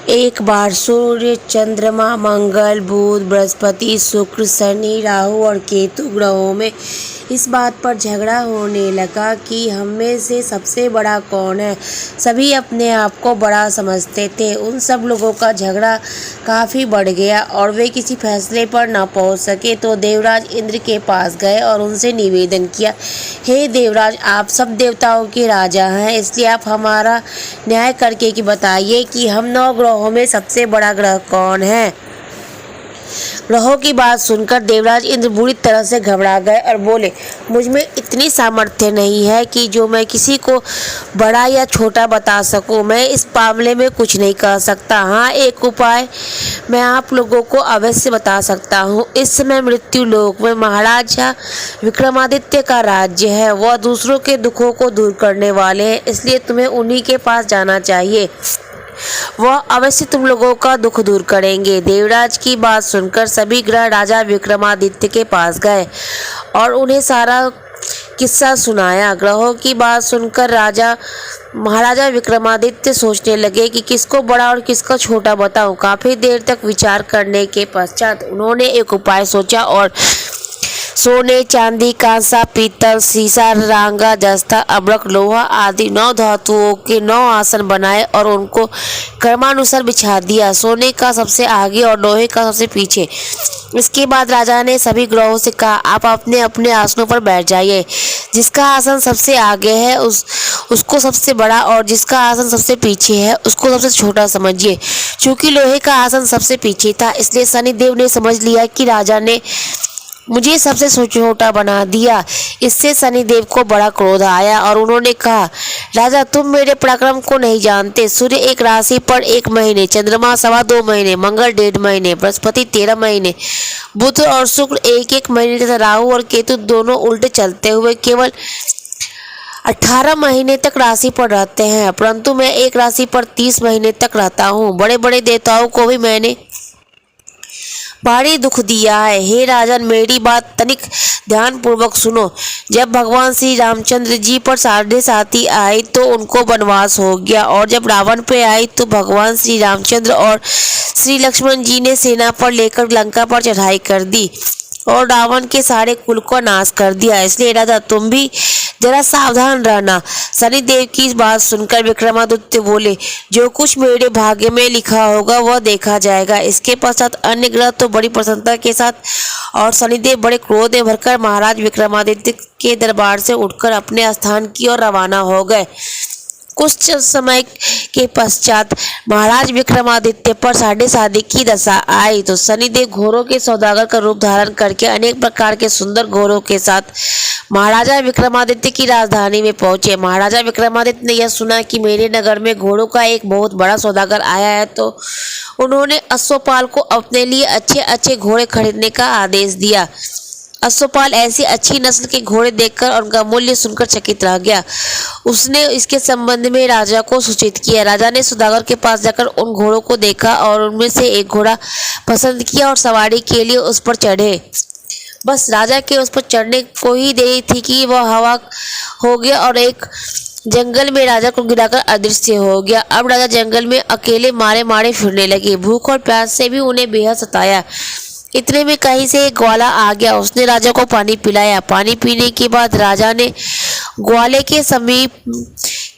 एक बार सूर्य, चंद्रमा, मंगल, बुध, बृहस्पति, शुक्र, शनि, राहु और केतु ग्रहों में इस बात पर झगड़ा होने लगा कि हम में से सबसे बड़ा कौन है। सभी अपने आप को बड़ा समझते थे। उन सब लोगों का झगड़ा काफ़ी बढ़ गया और वे किसी फैसले पर न पहुंच सके तो देवराज इंद्र के पास गए और उनसे निवेदन किया, हे देवराज, आप सब देवताओं के राजा हैं, इसलिए आप हमारा न्याय करके कि बताइए कि हम 9 ग्रहों में सबसे बड़ा ग्रह कौन है। ग्रहों की बात सुनकर देवराज इंद्र बुरी तरह से घबरा गए और बोले, मुझ में इतनी सामर्थ्य नहीं है कि जो मैं किसी को बड़ा या छोटा बता सकूं। मैं इस मामले में कुछ नहीं कर सकता। हाँ, एक उपाय मैं आप लोगों को अवश्य बता सकता हूँ। इस समय मृत्यु लोक में महाराजा विक्रमादित्य का राज्य है। वह दूसरों के दुखों को दूर करने वाले हैं, इसलिए तुम्हें उन्हीं के पास जाना चाहिए। वह अवश्य तुम लोगों का दुख दूर करेंगे। देवराज की बात सुनकर सभी ग्रह राजा विक्रमादित्य के पास गए और उन्हें सारा किस्सा सुनाया। ग्रहों की बात सुनकर महाराजा विक्रमादित्य सोचने लगे कि किसको बड़ा और किसको छोटा बताऊं। काफी देर तक विचार करने के पश्चात उन्होंने एक उपाय सोचा और सोने, चांदी, कांसा, पीतल, सीसा, रांगा, जस्ता, अब्रक, लोहा आदि 9 धातुओं के 9 आसन बनाए और उनको क्रमानुसार बिछा दिया, सोने का सबसे आगे और लोहे का सबसे पीछे। इसके बाद राजा ने सभी ग्रहों से कहा, आप अपने अपने आसनों पर बैठ जाइए। जिसका आसन सबसे आगे है उसको सबसे बड़ा और जिसका आसन सबसे पीछे है उसको सबसे छोटा समझिए। चूंकि लोहे का आसन सबसे पीछे था, इसलिए शनिदेव ने समझ लिया कि राजा ने मुझे सबसे छोटा बना दिया। इससे शनिदेव को बड़ा क्रोध आया और उन्होंने कहा, राजा, तुम मेरे पराक्रम को नहीं जानते। सूर्य एक राशि पर 1 महीने, चंद्रमा 2.25 महीने, मंगल 1.5 महीने, बृहस्पति 13 महीने, बुध और शुक्र 1-1 महीने तथा राहु और केतु दोनों उल्टे चलते हुए केवल 18 महीने तक राशि पर रहते हैं, परंतु मैं एक राशि पर 30 महीने तक रहता हूँ। बड़े बड़े देवताओं को भी मैंने भारी दुख दिया है। हे राजन, मेरी बात तनिक ध्यान पूर्वक सुनो। जब भगवान श्री रामचंद्र जी पर साढ़े साती आई तो उनको वनवास हो गया और जब रावण पे आई तो भगवान श्री रामचंद्र और श्री लक्ष्मण जी ने सेना पर लेकर लंका पर चढ़ाई कर दी और रावण के सारे कुल को नाश कर दिया। इसलिए राजा, तुम भी जरा सावधान रहना। शनिदेव की इस बात सुनकर विक्रमादित्य बोले, जो कुछ मेरे भाग्य में लिखा होगा वह देखा जाएगा। इसके पश्चात अन्य ग्रह तो बड़ी प्रसन्नता के साथ और शनिदेव बड़े क्रोध में भरकर महाराज विक्रमादित्य के दरबार से उठकर अपने स्थान की ओर रवाना हो गए। कुछ समय के पश्चात महाराज विक्रमादित्य पर साढ़े साती की दशा आई तो शनिदेव घोड़ों के सौदागर का रूप धारण करके अनेक प्रकार के सुंदर घोड़ों के साथ महाराजा विक्रमादित्य की राजधानी में पहुंचे। महाराजा विक्रमादित्य ने यह सुना कि मेरे नगर में घोड़ों का एक बहुत बड़ा सौदागर आया है तो उन्होंने अश्वपाल को अपने लिए अच्छे अच्छे घोड़े खरीदने का आदेश दिया। अश्वपाल ऐसी अच्छी नस्ल के घोड़े देखकर और उनका मूल्य सुनकर चकित रह गया। उसने इसके संबंध में राजा को सूचित किया। राजा ने सौदागर के पास जाकर उन घोड़ों को देखा और उनमें से एक घोड़ा पसंद किया और सवारी के लिए उस पर चढ़े। बस राजा के उस पर चढ़ने को ही देरी थी कि वह हवा हो गया और एक जंगल में राजा को गिराकर अदृश्य हो गया। अब राजा जंगल में अकेले मारे मारे फिरने लगे। भूख और प्यास से भी उन्हें बेहद सताया। इतने में कहीं से एक ग्वाला आ गया। उसने राजा को पानी पिलाया। पानी पीने के बाद राजा ने ग्वाले के समीप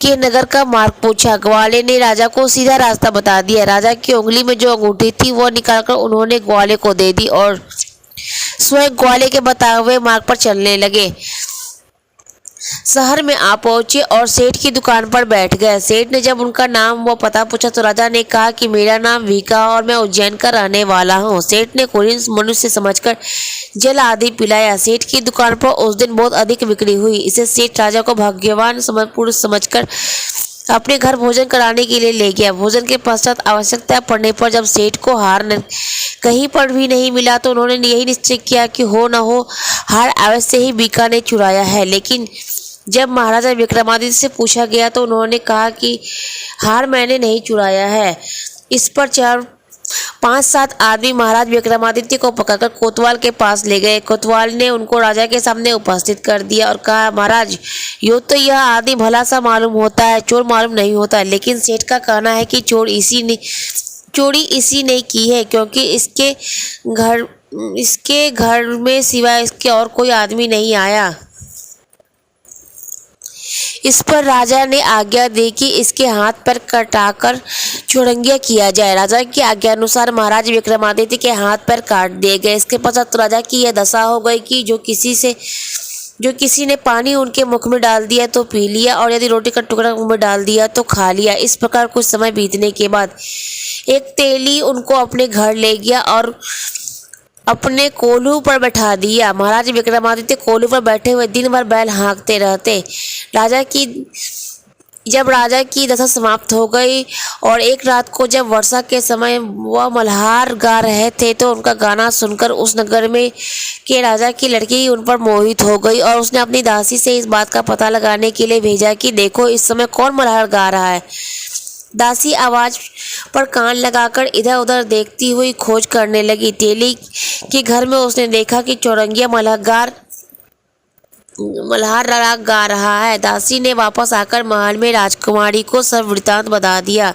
के नगर का मार्ग पूछा। ग्वाले ने राजा को सीधा रास्ता बता दिया। राजा की उंगली में जो अंगूठी थी वह निकालकर उन्होंने ग्वाले को दे दी और स्वयं ग्वाले के बताए हुए मार्ग पर चलने लगे। शहर में आ पहुंचे और सेठ की दुकान पर बैठ गए। सेठ ने जब उनका नाम व पता पूछा तो राजा ने कहा कि मेरा नाम वीका और मैं उज्जैन का रहने वाला हूँ। सेठ ने कुलीन मनुष्य समझकर जल आदि पिलाया। सेठ की दुकान पर उस दिन बहुत अधिक बिक्री हुई। इसे सेठ राजा को भाग्यवान पुरुष समझकर अपने घर भोजन कराने के लिए ले गया। भोजन के पश्चात आवश्यकता पड़ने पर जब सेठ को हार कहीं पर भी नहीं मिला तो उन्होंने यही निश्चय किया कि हो न हो हार अवश्य ही बीका ने चुराया है। लेकिन जब महाराजा विक्रमादित्य से पूछा गया तो उन्होंने कहा कि हार मैंने नहीं चुराया है। इस पर 4-5-7 आदमी महाराज विक्रमादित्य को पकड़कर कोतवाल के पास ले गए। कोतवाल ने उनको राजा के सामने उपस्थित कर दिया और कहा, महाराज, यो तो यह आदमी भला सा मालूम होता है, चोर मालूम नहीं होता। लेकिन सेठ का कहना है कि चोर इसी ने चोरी इसी ने की है, क्योंकि इसके घर में सिवाय इसके और कोई आदमी नहीं आया। इस पर राजा ने आज्ञा दी कि इसके हाथ पर कटाकर चुरंगिया किया जाए। राजा की आज्ञा अनुसार महाराज विक्रमादित्य के हाथ पर काट दिए गए। इसके पश्चात तो राजा की यह दशा हो गई कि जो किसी ने पानी उनके मुख में डाल दिया तो पी लिया, और यदि रोटी का टुकड़ा मुंह में डाल दिया तो खा लिया। इस प्रकार कुछ समय बीतने के बाद एक तेली उनको अपने घर ले गया और अपने कोल्हू पर बैठा दिया। महाराज विक्रमादित्य कोल्हू पर बैठे हुए दिन भर बैल हाँकते रहते। जब राजा की दशा समाप्त हो गई और एक रात को जब वर्षा के समय वह मल्हार गा रहे थे, तो उनका गाना सुनकर उस नगर में के राजा की लड़की उन पर मोहित हो गई, और उसने अपनी दासी से इस बात का पता लगाने के लिए भेजा कि देखो इस समय कौन मल्हार गा रहा है। दासी आवाज पर कान लगाकर इधर उधर देखती हुई खोज करने लगी। तेली के घर में उसने देखा कि चौरंगिया मल्हार राग गा रहा है। दासी ने वापस आकर महल में राजकुमारी को सब वृतांत बता दिया।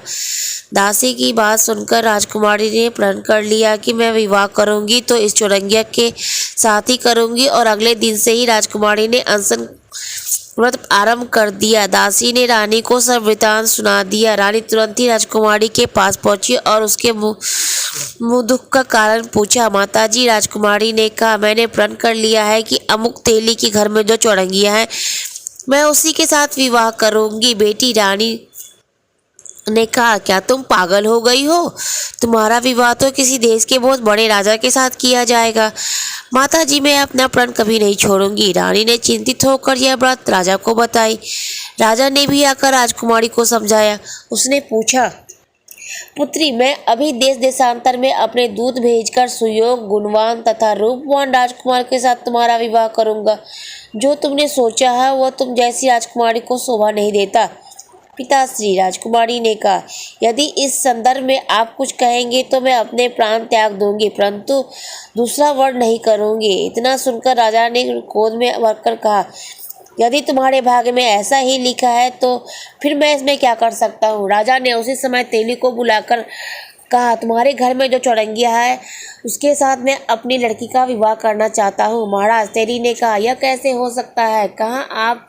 दासी की बात सुनकर राजकुमारी ने प्रण कर लिया कि मैं विवाह करूंगी तो इस चौरंगिया के साथ ही करूंगी, और अगले दिन से ही राजकुमारी ने अनशन व्रत आरंभ कर दिया। दासी ने रानी को सब वृतांत सुना दिया। रानी तुरंत ही राजकुमारी के पास पहुंची और उसके मुँह दुख का कारण पूछा। माताजी, राजकुमारी ने कहा, मैंने प्रण कर लिया है कि अमुक तेली के घर में जो चौरंगिया है मैं उसी के साथ विवाह करूंगी। बेटी, रानी ने कहा, क्या तुम पागल हो गई हो? तुम्हारा विवाह तो किसी देश के बहुत बड़े राजा के साथ किया जाएगा। माताजी, मैं अपना प्रण कभी नहीं छोड़ूंगी। रानी ने चिंतित होकर यह बात राजा को बताई। राजा ने भी आकर राजकुमारी को समझाया। उसने पूछा, पुत्री, मैं अभी देश देशांतर में अपने दूत भेजकर सुयोग, गुणवान तथा रूपवान राजकुमार के साथ तुम्हारा विवाह करूंगा। जो तुमने सोचा है वह तुम जैसी राजकुमारी को शोभा नहीं देता। पिताश्री, राजकुमारी ने कहा, यदि इस संदर्भ में आप कुछ कहेंगे तो मैं अपने प्राण त्याग दूंगी, परंतु दूसरा वर्ण नहीं करूंगी। इतना सुनकर राजा ने क्रोध में भरकर कहा, यदि तुम्हारे भाग्य में ऐसा ही लिखा है तो फिर मैं इसमें क्या कर सकता हूँ। राजा ने उसी समय तेली को बुलाकर कहा, तुम्हारे घर में जो चौरंगिया है उसके साथ मैं अपनी लड़की का विवाह करना चाहता हूँ। महाराज, तेली ने कहा, यह कैसे हो सकता है? कहाँ आप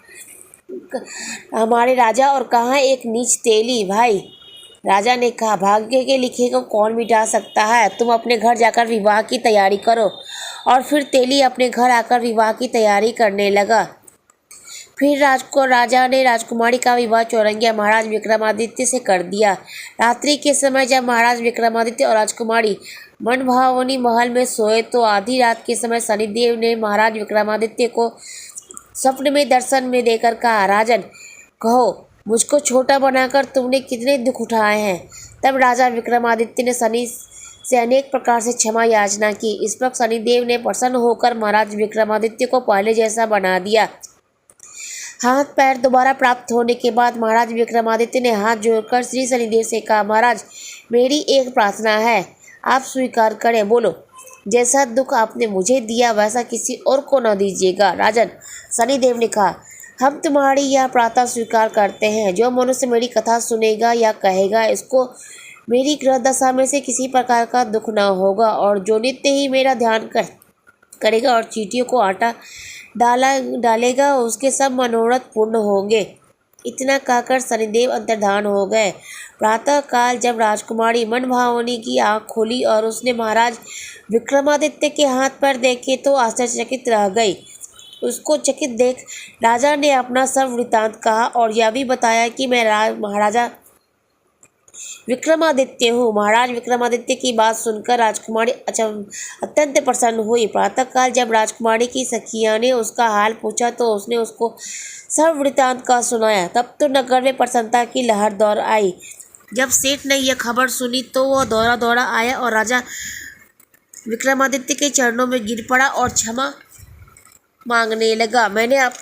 हमारे राजा और कहाँ एक नीच तेली? भाई, राजा ने कहा, भाग्य के लिखे को कौन मिटा सकता है। तुम अपने घर जाकर विवाह की तैयारी करो। और फिर तेली अपने घर आकर विवाह की तैयारी करने लगा। फिर राजा ने राजकुमारी का विवाह चौरंगिया महाराज विक्रमादित्य से कर दिया। रात्रि के समय जब महाराज विक्रमादित्य और राजकुमारी मनभावनी महल में सोए तो आधी रात के समय शनिदेव ने महाराज विक्रमादित्य को स्वप्न में दर्शन में देकर कहा, राजन, कहो मुझको छोटा बनाकर तुमने कितने दुख उठाए हैं। तब राजा विक्रमादित्य ने शनि से अनेक प्रकार से क्षमा याचना की। इस पर शनिदेव ने प्रसन्न होकर महाराज विक्रमादित्य को पहले जैसा बना दिया। हाथ पैर दोबारा प्राप्त होने के बाद महाराज विक्रमादित्य ने हाथ जोड़कर श्री शनिदेव से कहा, महाराज, मेरी एक प्रार्थना है, आप स्वीकार करें। बोलो। जैसा दुख आपने मुझे दिया वैसा किसी और को न दीजिएगा। राजन, शनिदेव ने कहा, हम तुम्हारी यह प्रार्थना स्वीकार करते हैं। जो मनुष्य मेरी कथा सुनेगा या कहेगा, इसको मेरी ग्रह दशा में से किसी प्रकार का दुख न होगा, और जो नित्य ही मेरा ध्यान करेगा और चींटियों को आटा डालेगा, उसके सब मनोरथ पूर्ण होंगे। इतना कहकर शनिदेव अंतर्धान हो गए। प्रातः काल जब राजकुमारी मनभावनी की आँख खोली और उसने महाराज विक्रमादित्य के हाथ पर देखे तो आश्चर्यचकित रह गई। उसको चकित देख राजा ने अपना सब वृतांत कहा और यह भी बताया कि मैं महाराजा विक्रमादित्य हूँ। महाराज विक्रमादित्य की बात सुनकर राजकुमारी अत्यंत प्रसन्न हुई। प्रातःकाल जब राजकुमारी की सखिया ने उसका हाल पूछा तो उसने उसको सब वृतांत का सुनाया। तब तो नगर में प्रसन्नता की लहर दौड़ आई। जब सेठ ने यह खबर सुनी तो वह दौड़ा दौड़ा आया और राजा विक्रमादित्य के चरणों में गिर पड़ा और क्षमा मांगने लगा। मैंने आप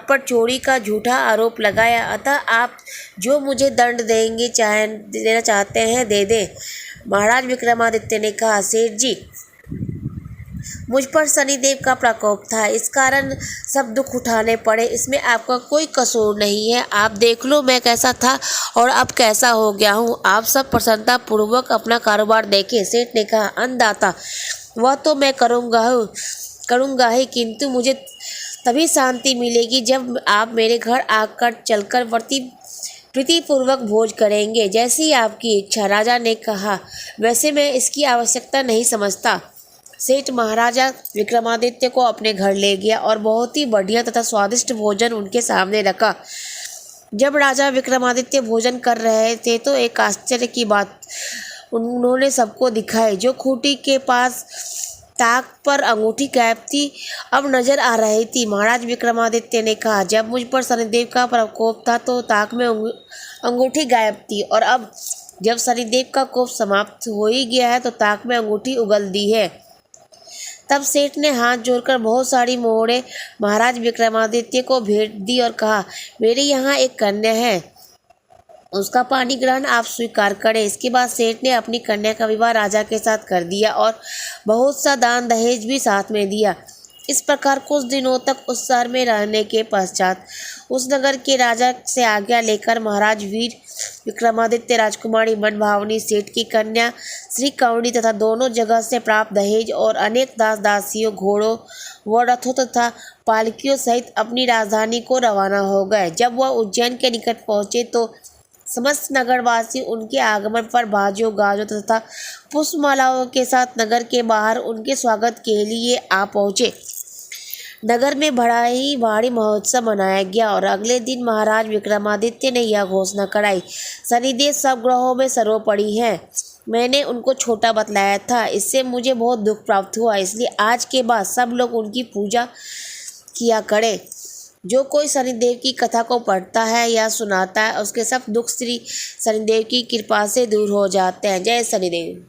पर चोरी का झूठा आरोप लगाया, अतः आप जो मुझे दंड देना चाहते हैं दे दें। महाराज विक्रमादित्य ने कहा, सेठ जी, मुझ पर शनिदेव का प्रकोप था, इस कारण सब दुख उठाने पड़े। इसमें आपका कोई कसूर नहीं है। आप देख लो मैं कैसा था और अब कैसा हो गया हूँ। आप सब प्रसन्नता पूर्वक अपना कारोबार देखें। सेठ ने कहा, अन्नदाता, वह तो मैं करूँगा ही, किंतु मुझे तभी शांति मिलेगी जब आप मेरे घर आकर चलकर प्रीतिपूर्वक भोज करेंगे। जैसी आपकी इच्छा। राजा ने कहा, वैसे मैं इसकी आवश्यकता नहीं समझता। सेठ महाराजा विक्रमादित्य को अपने घर ले गया और बहुत ही बढ़िया तथा स्वादिष्ट भोजन उनके सामने रखा। जब राजा विक्रमादित्य भोजन कर रहे थे तो एक आश्चर्य की बात उन्होंने सबको दिखाई। जो खूंटी के पास ताक पर अंगूठी गायब थी, अब नजर आ रही थी। महाराज विक्रमादित्य ने कहा, जब मुझ पर शनिदेव का प्रकोप था तो ताक में अंगूठी गायब थी, और अब जब शनिदेव का कोप समाप्त हो ही गया है तो ताक में अंगूठी उगल दी है। तब सेठ ने हाथ जोड़कर बहुत सारी मोहरें महाराज विक्रमादित्य को भेंट दी और कहा, मेरे यहाँ एक कन्या है, उसका पानी ग्रहण आप स्वीकार करें। इसके बाद सेठ ने अपनी कन्या का विवाह राजा के साथ कर दिया और बहुत सा दान दहेज भी साथ में दिया। इस प्रकार कुछ दिनों तक उस शहर में रहने के पश्चात उस नगर के राजा से आज्ञा लेकर महाराज वीर विक्रमादित्य राजकुमारी मनभावनी सेठ की कन्या श्री कौड़ी तथा दोनों जगह से प्राप्त दहेज और अनेक दास दासियों, घोड़ों व रथों तथा पालकियों सहित अपनी राजधानी को रवाना हो गए। जब वह उज्जैन के निकट पहुँचे तो समस्त नगरवासी उनके आगमन पर बाजों गाजों तथा पुष्पमालाओं के साथ नगर के बाहर उनके स्वागत के लिए आ पहुँचे। नगर में बड़ा ही भारी महोत्सव मनाया गया और अगले दिन महाराज विक्रमादित्य ने यह घोषणा कराई, शनिदेव सब ग्रहों में सर्वोपरि है। मैंने उनको छोटा बतलाया था, इससे मुझे बहुत दुख प्राप्त हुआ, इसलिए आज के बाद सब लोग उनकी पूजा किया करें। जो कोई शनिदेव की कथा को पढ़ता है या सुनाता है उसके सब दुख श्री शनिदेव की कृपा से दूर हो जाते हैं। जय शनिदेव।